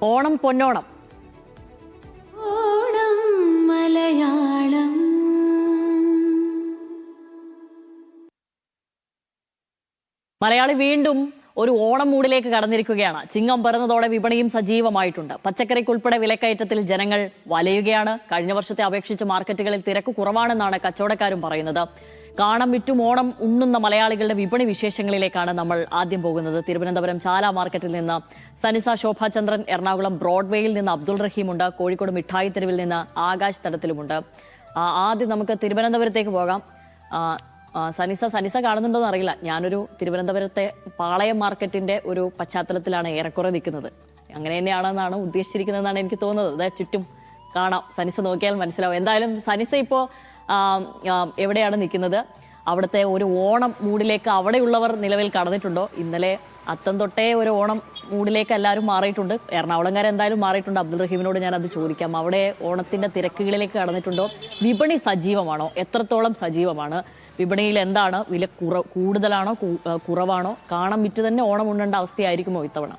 ഓണം പൊന്നോണം. ഓണം മലയാളം. മലയാളി വീണ്ടും ഒരു ഓണം മൂഡിലേക്ക് കടന്നിരിക്കുകയാണ്. ചിങ്ങം പിറന്നതോടെ വിപണിയും സജീവമായിട്ടുണ്ട്. പച്ചക്കറിക്കുൾപ്പെടെ വിലക്കയറ്റത്തിൽ ജനങ്ങൾ വലയുകയാണ്. കഴിഞ്ഞ വർഷത്തെ അപേക്ഷിച്ച് മാർക്കറ്റുകളിൽ തിരക്ക് കുറവാണെന്നാണ് കച്ചവടക്കാരും പറയുന്നത്. കാണം വിറ്റും ഓണം ഉണ്ണുന്ന മലയാളികളുടെ വിപണി വിശേഷങ്ങളിലേക്കാണ് നമ്മൾ ആദ്യം പോകുന്നത്. തിരുവനന്തപുരം ചാല മാർക്കറ്റിൽ നിന്ന് സനിസ ശോഭാചന്ദ്രൻ, എറണാകുളം ബ്രോഡ്വേയിൽ നിന്ന് അബ്ദുൾ റഹീമുണ്ട്, കോഴിക്കോട് മിഠായി തെരുവിൽ നിന്ന് ആകാശ് തടത്തിലുമുണ്ട്. ആദ്യം നമുക്ക് തിരുവനന്തപുരത്തേക്ക് പോകാം. സനിസ കാണുന്നുണ്ടോന്ന് അറിയില്ല. ഞാനൊരു തിരുവനന്തപുരത്തെ പാളയം മാർക്കറ്റിന്റെ ഒരു പശ്ചാത്തലത്തിലാണ് ഏറെക്കുറെ നിൽക്കുന്നത്. അങ്ങനെ തന്നെയാണെന്നാണ് ഉദ്ദേശിച്ചിരിക്കുന്നതെന്നാണ് എനിക്ക് തോന്നുന്നത്. അതായത് ചുറ്റും കാണാം, സനിസ നോക്കിയാൽ മനസ്സിലാവും. എന്തായാലും സനിസ ഇപ്പോൾ എവിടെയാണ് നിൽക്കുന്നത്? അവിടുത്തെ ഒരു ഓണം മൂഡിലേക്ക് അവിടെയുള്ളവർ നിലവിൽ കടന്നിട്ടുണ്ടോ? ഇന്നലെ അത്തം തൊട്ടേ ഒരു ഓണം മൂഡിലേക്ക് എല്ലാവരും മാറിയിട്ടുണ്ട്. എറണാകുളംകാരെ എന്തായാലും മാറിയിട്ടുണ്ട്. അബ്ദുൾ റഹീമിനോട് ഞാൻ അത് ചോദിക്കാം. അവിടെ ഓണത്തിന്റെ തിരക്കുകളിലേക്ക് കടന്നിട്ടുണ്ടോ? വിപണി സജീവമാണോ? എത്രത്തോളം സജീവമാണ്? വിപണിയിൽ എന്താണ് വില? കൂടുതലാണോ കുറവാണോ? കാണം വിറ്റ് തന്നെ ഓണം ഉണ്ണേണ്ട അവസ്ഥയായിരിക്കുമോ ഇത്തവണ?